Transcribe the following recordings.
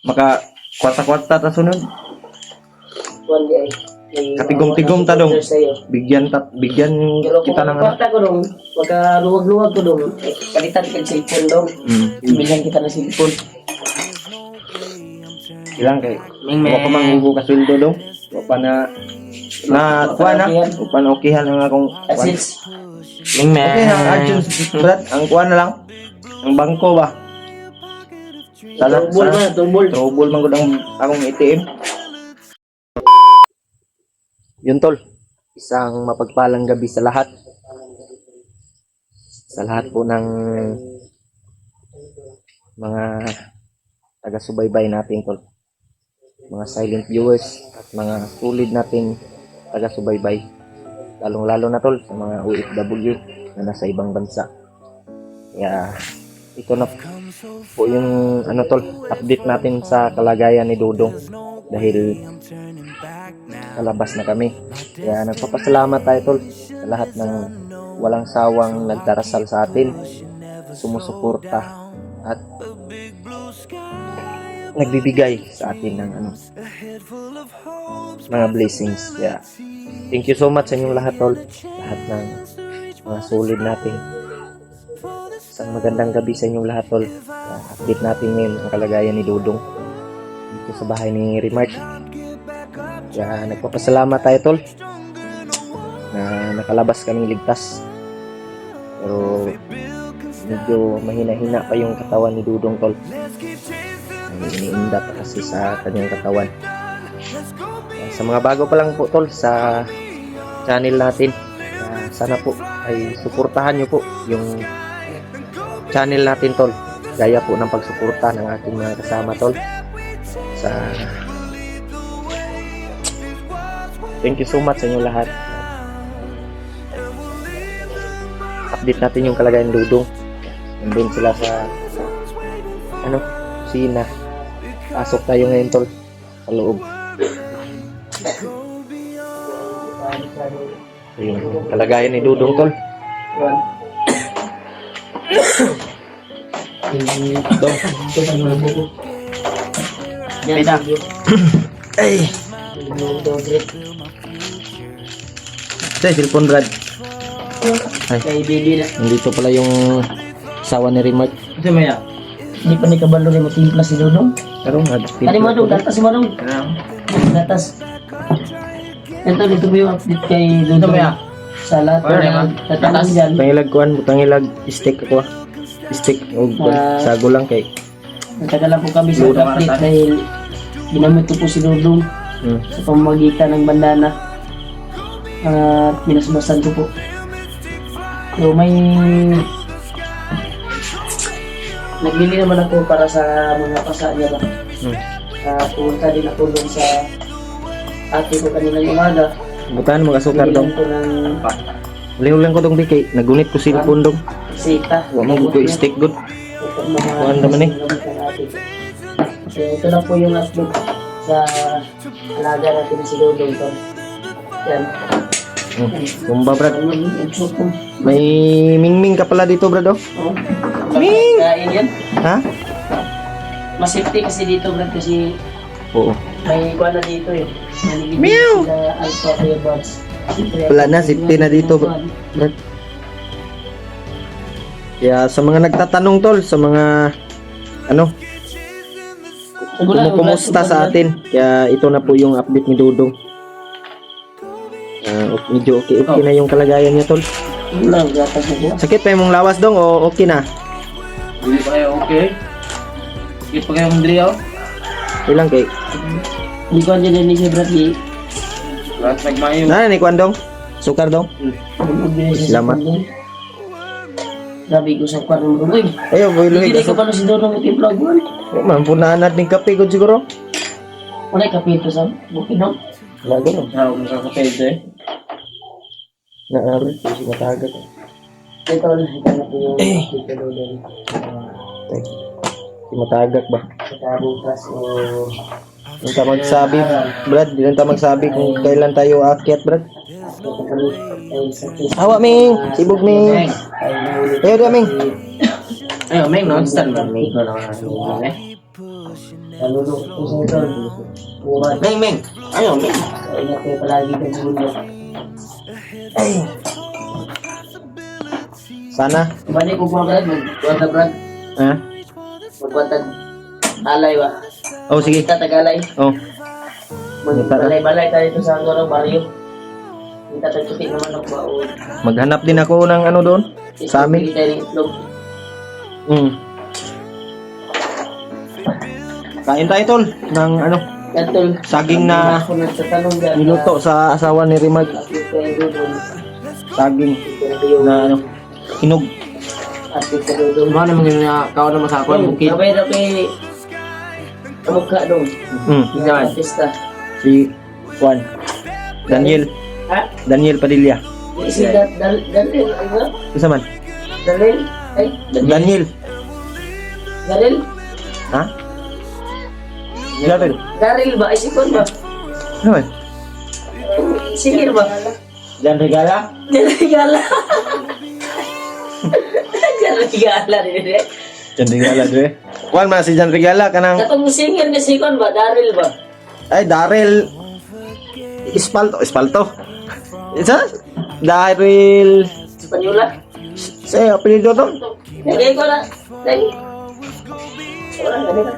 maka kwarta-kwarta ta sunod. Kuan di ay. Katigom-tigom ta dong. Bigyan kita ng ano. Kwarta ko dong. Magkaluwag-luwag ko dong. Palitan ka cellphone dong. Bilhan kita ng cellphone. Ilang kay Ming wa pa mangugo ka sweldo dong. Wa pa na kuha na. Wa pa na okihan ang akong kuha. Assets. Ming man. Okay, ang agents, Brad, ang kuha na lang. Ang bangko ba? Turbol na, turbol. Trouble man gud ang akong ATM. Yun tol, isang mapagpalang gabi sa lahat. Sa lahat po ng mga taga-subaybay natin tol. Mga silent viewers at mga solid nating taga-subaybay. Lalong-lalo na tol sa mga OFW na nasa ibang bansa. Kaya ito na po yung ano tol, update natin sa kalagayan ni Dudong dahil kalabas na kami. Kaya nagpapasalamat tayo tol sa lahat ng walang sawang nagdarasal sa atin, sumusuporta at nagbibigay sa atin ng ano, mga blessings. Kaya thank you so much sa inyong lahat tol, lahat ng mga solid natin. Isang magandang gabi sa inyong lahat tol. Update natin ngayon ang kalagayan ni Dudong dito sa bahay ni Remark. Kaya nagpapasalamat tayo tol na nakalabas kaming ligtas. Pero medyo mahina-hina pa yung katawan ni Dudong tol. Iniinda pa kasi sa kanyang katawan. Sa mga bago pa lang po tol sa channel natin, sana po ay suportahan nyo po yung channel natin tol, gaya po ng pagsuporta ng ating mga kasama tol. Thank you so much sa inyo lahat. Update natin yung kalagayan ng Dudong. Nandun sila sa kusina. Pasok tayo ngayon tol sa loob. Yung kalagayan ni Dudong tol. Yan na. Ay! Ito yung cellphone Brad. Ay, Kay baby na. nandito pala yung asawa ni Remark. Ito maya. Hindi pa ni kabalo ni matimpla si Dudong. Pero nga, Ano mo dong? Gatas mo dong. Gatas. Ito dito mo yung update kay Dudong. Sa lahat ng tatanong dyan. Tangilag kuhan, tangilag steak ako. Steak o sago lang kay. Nagtagala po kami sa update dahil ginamit ko po si Dudong sa pamamagitan ng bandana at binasbasan ko po. So may nagbili naman ako para sa mga pasa niya ba. Pumunta din ako doon sa ate ko kanilang umaga. Butahan mo kasukar dong. Ko ng Uling ko dong di kay nagunit ko cellphone dong. sita. Wa mo ko steak good. Kuhan naman eh. So ito na po yung upload sa alaga natin si Dudong to. Yan. Kumba Brad. So, May mingming ka pala dito Brad oh. Ming! Kain yan. Ha? Mas safety kasi dito, Brad, kasi Oo. may kuha na dito eh. Meow! Sa alpha earbuds. Wala na, safety na dito Brad. Kaya sa mga nagtatanong tol, sa mga kumusta sa atin. Kaya ito na po yung update ni Dudong. Medyo okay na yung kalagayan niya tol. Wala, gatas na po. Sakit pa yung lawas dong o okay na? Hindi pa kayo okay? Sakit pa kayo mandri ako? Ilang kay? Hindi ko andyan din si Brad eh. Lahat nagmayo. Nana ni Kwan dong? Sukar dong? Salamat. Sabi ko sa kwan mo, uy, Ayo, boy hindi luhig. ka pa na si Dudong yung vlog mo. Mampunahan natin kape ko siguro. Wala ka pito sa bukid no? Wala gano'n. Ako makakapito eh. Naari, kasi matagag. Ito na po yung Tito Dudong. Si matagak ba? Sa bukas o Hindi ka magsabi, Brad. Hindi ka magsabi kung kailan tayo aakyat, Brad. Hawa, Ming! Sibog, Ming! Ayo, Ming! Ayaw, may non-stand man. May ko na eh. Nalulok po sa ito. Buwan. Meng, Meng. Ayaw, Meng. Ingat kayo palagi ng mundo. Sana. Balik ko po agad. Magkuhan na brad. Ha? Magkuhan tag alay ba? Oh, sige. Kita tagalay. Oh. Magbalay-balay tayo ito sa ano, baryo. Kita tagtutik naman ako ba? Maghanap din ako ng ano doon. Sa amin. Tayo ng itlog. Kain tayo, tol. Ng ano, Katol. saging na Ako nagtatanong dyan. niluto sa asawa ni Rimag. Saging na ano, hinog. Atik ka doon. Ano naman yung kao naman sa ako, bukid. Sabay na kay kamukha doon. Yan. Artista. Si Juan. Daniel. Ha? Daniel Padilla. Si Dalil. Ano? Isa man. Dalil? Ay, Daniel. Dalil? Ha? Daniel. Daril ba? Ay, sikon ba? Ano man? Singir ba? Jan Regala. Jan Regala rin eh. Jan Regala doon. Juan man si Jan Regala kanang Katong singir ni sikon ba? Daril ba? ay Daryl Espalto. Isa? Daryl Espanyola? sa apelyido to. Lagay ko na. Lagi. Wala, gani na.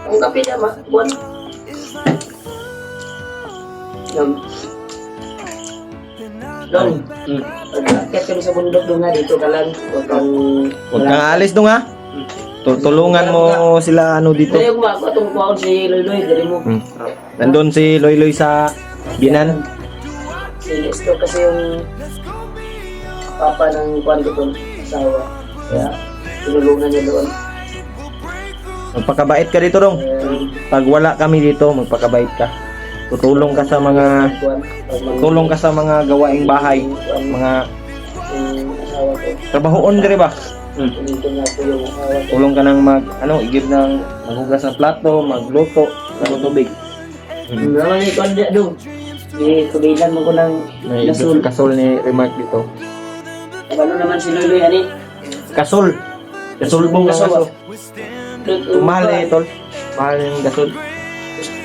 Ang kape na, buwan. Dong. Pag-akit kami sa bundok doon nga, dito ka lang. Huwag kang... Huwag kang alis dong ha. Tulungan mo sila ano dito. Kaya ko ako itong kuwaon si Loy-Loy, dali mo. Nandun si Loy-Loy sa Binan. Si Nestor kasi yung papa ng kuwan ko itong asawa. Kaya tinulungan niya doon. Magpakabait ka dito dong. Pag wala kami dito, magpakabait ka. Tutulong ka sa mga tulong ka sa mga gawaing bahay, mga yung asawa ko. trabahoon dire ba? Dito nga po yung asawa ko. Tulong ka ng igib ng maghugas ng plato, magluto, ng tubig. Naman ni Konda doon. Tubigan mo ko ng gasol. Kasol ni Remark dito. Ano naman si Loy-Loy, ani? Kasol. Kasulbong ng Gasol. aso. Mahal eh, tol. Mahal yung gasol.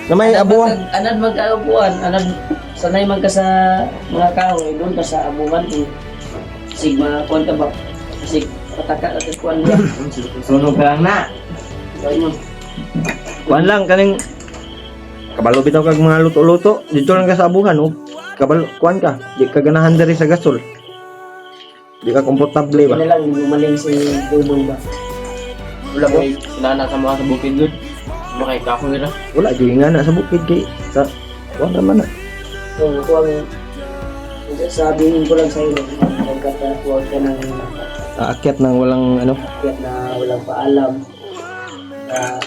Na may abuhan. Anad magkaabuan. Anad sanay man ka sa mga kahoy. Doon ka sa abuhan. Sigma, kuwan ka ba? Sig, pataka ka kuwan ba? Sunog ka lang na. Ano? Kuan lang kaning kabalo bitaw kag mga luto-luto. Dito lang ka sa abuhan, oh. Kabalo kuan ka. Di ka ganahan diri sa gasol. Di ka komportable ba? Hindi na lang, gumaling si Dudong ba? Wala ko, sinana sa mga sa bukid good. Makay ka ako nila. Wala di nga na sa bukid kay sa kuan naman na. So, kuwang sabihin ko lang sa'yo, huwag ka nang Aakyat nang walang ano. akit na walang paalam.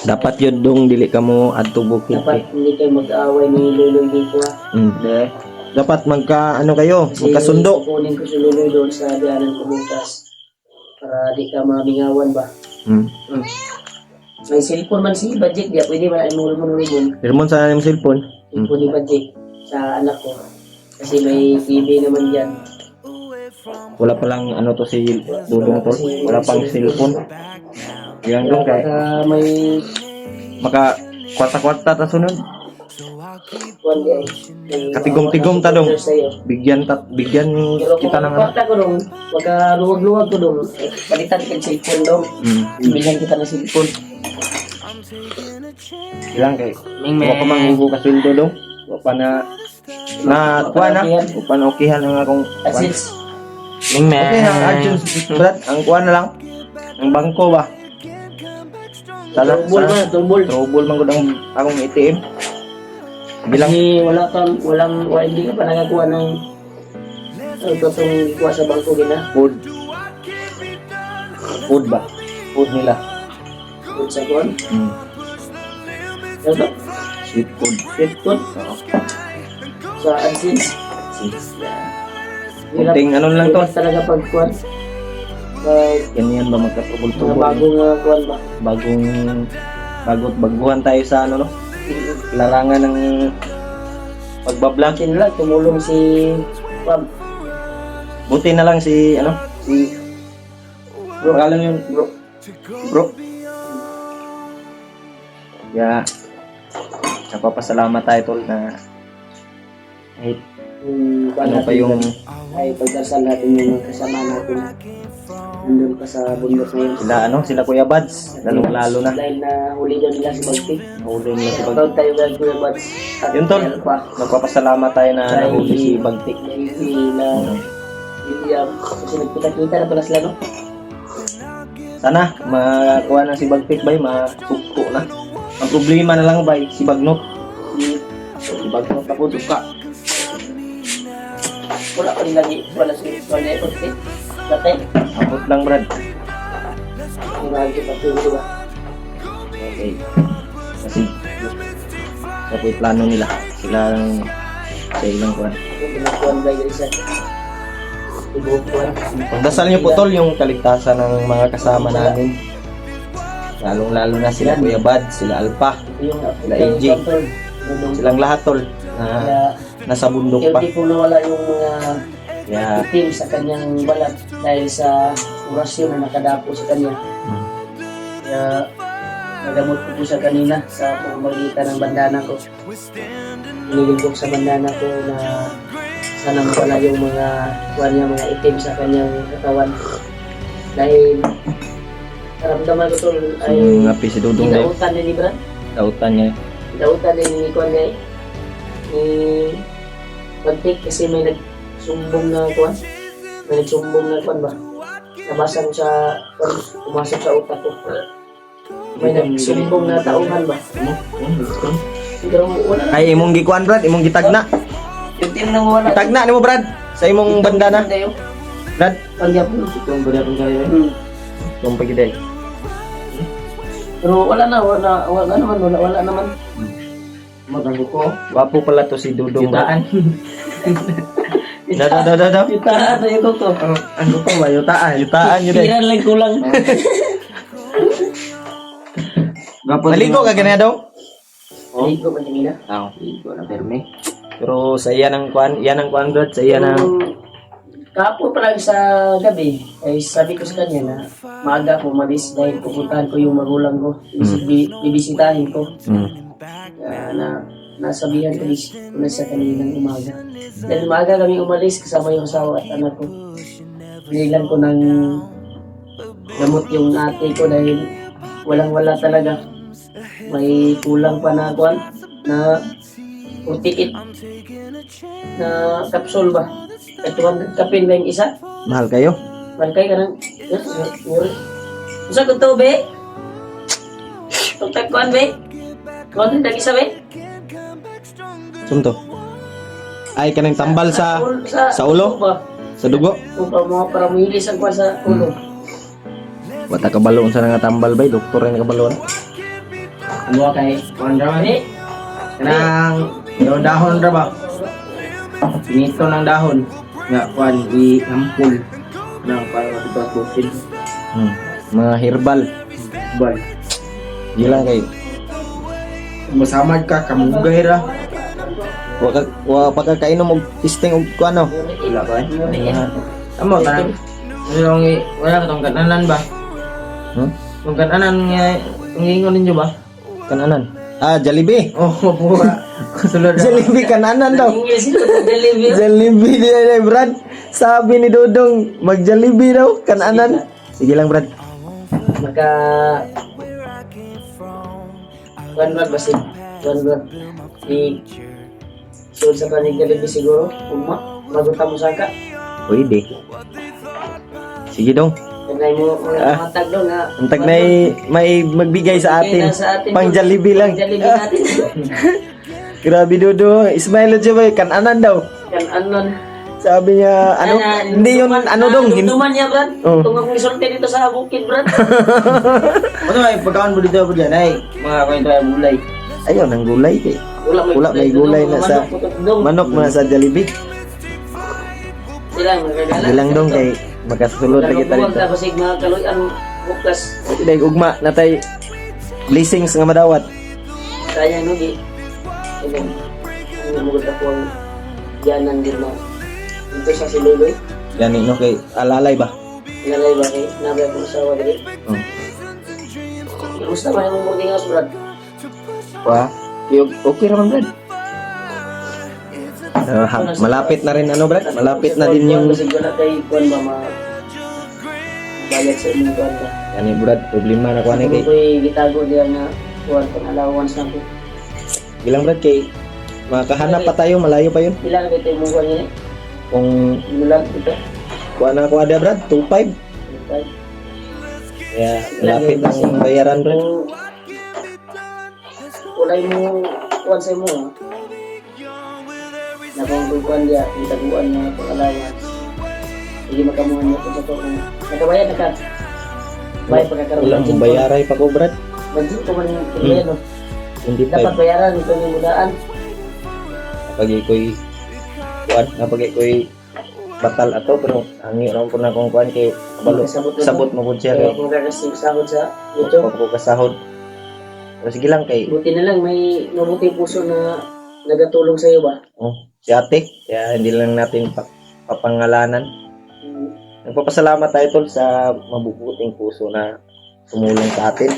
Dapat yun dong dili ka mo adto bukid kay. Dapat hindi kayo mag-aaway ni Luloy dito ha. Dapat magka ano kayo, Kasi magkasundo. kukunin ko si Luloy doon sa dianan ko bukas. Para di ka mabingawan ba. May cellphone man si budget dia, pwede man ay mulmul-mulmul. Pirmon sa anim cellphone. Cellphone ni budget sa anak ko. Kasi may TV naman diyan. Wala pa lang ano to si Dudong to. Wala pang cellphone. Yan dong kay May maka kwarta-kwarta ta sunod. kuwan di ay. Katigom-tigom ta dong. Bigyan kita ng ano. Kwarta ko dong, magkaluwag-luwag ko dong. Palitan ka ng cellphone dong. Bilang kita ng cellphone. Ilang kay. Ming Wa pa manghugo ka sweldo dong. Wa pa na kuan na. Wa pa na okihan ang akong kuan. Assets. Ming Okay, ang Arjun, Brad, ang kuha na lang. Ang bangko ba? Turbol man, turbol. Trouble man ko ang akong ATM. Bilang Kasi hindi ka pa nakakuha ng itong kuha sa bangko gina. food. Food ba? Food nila. Food sa kuhan. Ano to? Sweet food. Sweet food. Sa AdSense. Kunting ano lang to. Hirap talaga pagkuhan. Ganyan ba Mga magkatubol-tubol? bagong kuhan ba? Baguhan tayo sa ano no? Larangan ng pagbablog. Kasi nila, tumulong si Pam. Buti na lang si ano? Si Bro, alam yung bro. Kaya, napapasalamat tayo tol na kahit ano pa yung ay pagdasal natin yung mga kasama natin nandun pa sa bundok ngayon. sila Kuya Bads, lalo na. Dahil na huli daw nila si Bagti. Huli nila si Bagtik. Shoutout tayo kay Kuya Bads. At Yun tol, meron pa. nagpapasalamat tayo na nahuli si Bagtik. Na William. Kasi nagkita-kita na pala sila, no? Sana makuha na si Bagtik bay, masukto na. Ang problema na lang bay, si Bagnot. Si Bagnot na putos ka. Wala pa rin lagi. Wala effort, eh. Datay. Abot lang Brad. Ang lagi pa tuloy, diba? Okay. Kasi ito yung plano nila. Silang kuhan. Yung pinakuhan ba yung isa? Ibukuhan. Pagdasal niyo po tol yung kaligtasan ng mga kasama namin. Lalong-lalo na sila Kuya Bad, sila Alpa, Yung sila AJ. Silang lahat tol na Kaya, nasa bundok pa. hindi po nawala yung mga Kaya itim sa kanyang balat dahil sa orasyon na nakadapo sa kanya. Kaya nagamot ko po siya kanina sa pamamagitan ng bandana ko. Nililingkok sa bandana ko na sana mawala yung mga mga itim sa kanyang katawan. Dahil naramdaman ko ito ay happy si Dudong na inautan ni Brad. dautan niya. Inautan ni Kwan niya ni Bagtik kasi may nagsumbong na Kwan. May nagsumbong na Kwan ba? Nabasa ko sa pumasok sa utak ko. May nagsumbong na tauhan ba? Pero wala. Ay imong gikuan Brad, imong gitagna. Yung team na wala. Gitagna nimo Brad sa imong bandana. Brad, Pangyapon. Itong bada kong kaya. kung pagiday. Pero wala naman. Magago ko. Wapo pala to si Dudong. Yutaan. Da. Yutaan na yung to. Ano pa ba? Yutaan. Yutaan yun eh. Piran lang kulang. Naligo ka ganyan daw? Ligo ba nila? Oo. Ligo na perme. Pero sa iyan ang kuan Brad, sa iyan ang Kahapon pa lang sa gabi, ay sabi ko sa kanya na maaga ako umalis dahil pupuntahan ko yung magulang ko. Bibisitahin ko. Nasabihan ko na sa kaninang umaga. Dahil maaga kami umalis kasama yung asawa at anak ko. Pinilan ko ng gamot yung ate ko dahil walang-wala talaga. May kulang pa na kuwan na 48 na kapsul ba? At 200 kapin ba yung isa? mahal kayo. Malkay ka ng... Usa ko to, be? Tugtag kuhan, be? Kuhan, isa, be? Sumto. Ay kanang tambal sa ulo? Ba? Sa dugo. Kung para muhilis ang kuhan sa ulo. Wata kabaloon sa nga tambal bay, doktor ang kabaloon. Ano kay? Wanda Be? Kanang yung dahon ra ba? Pinito ng dahon. Nga kuan i-ampul ng para matigas bukid. Mga herbal. Bal. Gila kay. Masamad ka kamugay ra. Wa pagkakainom og testing og kuano. Wala ba? Muliit. Amo tanang. Yung wala ka tong kananan ba? Tong kananan nga ingon ninyo ba? Kananan. Jollibee. Oh, buha. Sulod ra. Jollibee kananan daw. English ko sa delivery. Jollibee dia Brad. Sabi ni Dudong, mag-Jollibee daw kananan. Sige lang Brad. Maka... Kuhan ba si? Kuhan ba? Sulod sa panig delivery siguro. Bago tamo saka. Pwede. Sige dong. Kanay mo mga matag doon nga. Antag na may magbigay sa atin. Pang Jollibee lang. Jollibee natin. Grabe Dudo. Ismail aja ba kananan daw. Kan anon. Sabi niya hindi yun dong. Tuman niya, Brad. Oh. Tunga kong isorte dito sa bukid, Brad. Ano ay pagkaon mo dito diyan ay mga kwento ay bulay. Ayun ang gulay kay. Wala may gulay na sa manok na sa Jollibee. Silang magagala. Ilang dong kay magkasulod na kita Huwag dito. tapos mga kaluyan bukas. Dahil ugma natay blessings nga madawat. Kaya nugi. Ilan. Ang mugot ako ang yanan din na. Dito sa Siluloy. Gani no kay alalay ba? Nalay ba kay nabay ko sa wali. Oh. Gusto man yung murting house, Brad. Wah, okay raman Brad. Malapit na rin ano Brad, malapit na din yung Kasi wala kay kuan ba bayad sa inyong kuan ba. yani Brad, problema na ko ani Kung kay ko'y gitago diya nga kuan pang allowance lang ko. bilang Brad kay makahanap pa tayo, malayo pa yun. Ilan na ito yung kuan yun eh? Kung Inulan ito. kuha na ko ada Brad, 2.5. Kaya malapit ang bayaran Brad. Kung walay mo kuan sa mo ha. Na kung kuan diya, itaguan na pang allowance. Hindi makamuhan niya kung sa to. Nakabayad na ka. Bayad pagkakaroon Wala mong bayaray pa ko Brad. Budget ko man yung kaya no. Hindi Dapat pa bayaran ito yung mudaan. pag iko'y kuan, kapag iko'y batal ato pero hangi ron po na kung kuan kay kabalo sabot mo pud siya Kaya kay kung gagasig sahod sa YouTube. pag ko kasahod. Pero sige lang kay Buti na lang may mabuti puso na nagatulong sa iyo ba? si ate, kaya hindi lang natin papangalanan. Nagpapasalamat tayo tol sa mabubuting puso na tumulong sa atin.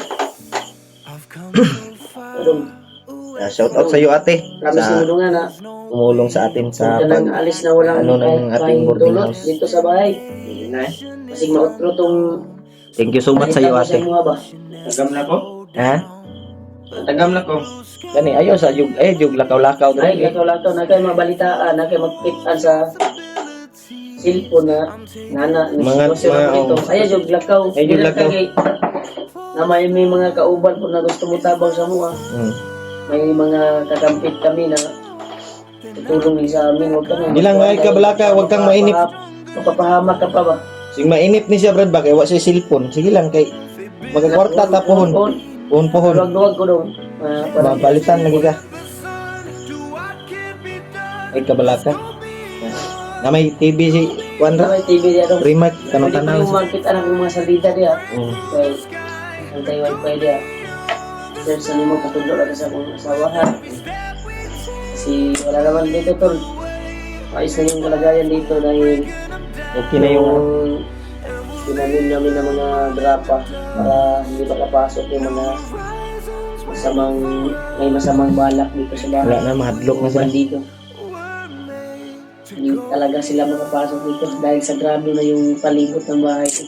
Shout out sa iyo ate Promise sa mo nga na tumulong sa atin sa kung ka nang alis na walang ano ng ating boarding tulot house. dito sa bahay. Kasi mautro tong Thank you so much sa iyo sa ate. mga ba? Tagam na ko. Ha? Tagam na ko. Gani ayo sa jug jug lakaw-lakaw Ay, dre. lakaw-lakaw na kayo mabalitaan, na kayo magpitan sa cellphone na nana ni Mga- sitwasyon mga- dito. Ay, jog lakaw. Ay, jog lakaw. Na may mga kauban po na gusto mo tabang sa mga. May mga kakampit kami na tutulong din sa amin. Huwag kami. Bilang ay kabalaka, huwag kang mainip. Mapapahamak ka pa ba? Sing mainip ni siya Brad ba kay wa siya cellphone. Sige lang kay magkakwarta ta pohon. Pohon. Duwag ko dong. Mabalitan lagi ka. Ay kabalaka. Na may TV si Juan ra. May TV diya dong. Remote kanang Pwede tanaw. ko yung market anak ng mga salida diya. Kaya, ang tayo wifi diya. Sir, sa nimo katulog ako sa akong asawa ha. Kasi wala naman dito tol. Ayos na yung kalagayan dito dahil Okay na yung tinanim namin ng mga drapa para hindi makapasok yung mga may masamang balak dito sa wala bahay. na mahadlok na Mga sila. bandido. Hindi talaga sila makapasok dito dahil sagrado na yung palibot ng bahay ko.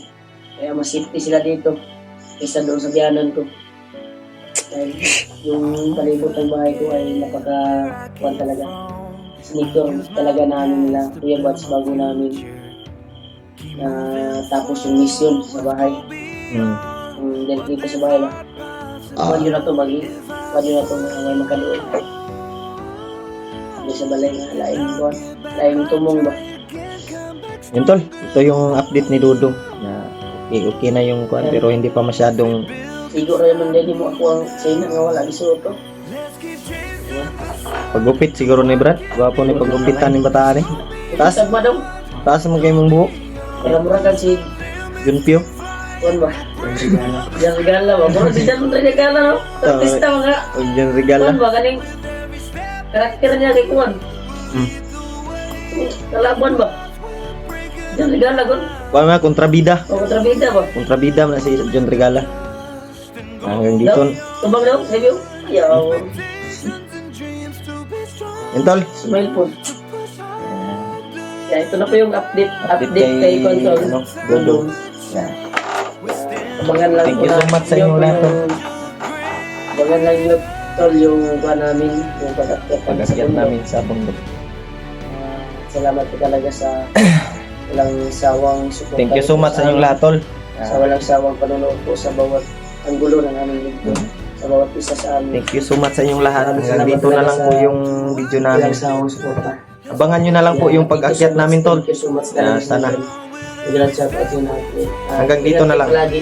Kaya mas safety sila dito kaysa doon sa biyanan ko. Dahil yung palibot ng bahay ko ay napaka-kuwan talaga. Sneaker talaga namin nila. Kuya Bats bago namin na tapos yung mission sa bahay. Yung dito sa bahay lang. Wadyo na to bagi. Wadyo na to may makadoon. Hindi sa balay na laing tumong ba. Yun tol, ito yung update ni Dudong na okay na yung kuan pero hindi pa masyadong Siguro naman din mo ako ang sina nga wala isuot to. paggupit siguro ni Brad. Gwapo ni paggupitan ni bataan eh. Taas, Taas ba daw? taas mo kayo mong buhok. Kaya muragan si Junpyo. Kuan ba? Diyan regala ba? Mura si Diyan regala no? Artista mga Huwag dyan regala. Kuan ba kaning karakter niya kay Kuan? Kalaban ba? Diyan regala kun? Kuha nga, kontrabida. O kontrabida ba? Kontrabida na si John Regala. Hanggang dito. Tubang daw, sabi ko. Yaw, Yun tol. smile po. Kaya ito na po yung update kay Control. ano, Dudong. Abangan lang Thank po you so much sa inyong lahat, tol. Abangan lang yung tol yung kuha namin, yung Pag-akyat namin sa bundok. Salamat po talaga sa walang sawang suporta. Thank you so much sa inyong lahat tol. Sa walang sawang panonood po sa bawat anggulo ng aming lingkod. Sa bawat isa sa amin. Thank you so much sa inyong lahat. Hanggang dito na lang po yung video namin. Walang sawang suporta. Abangan nyo na lang po yung pag-akyat namin tol. Thank you so much. Sana. Hanggang dito na lang. Hanggang dito na lang. Lagi.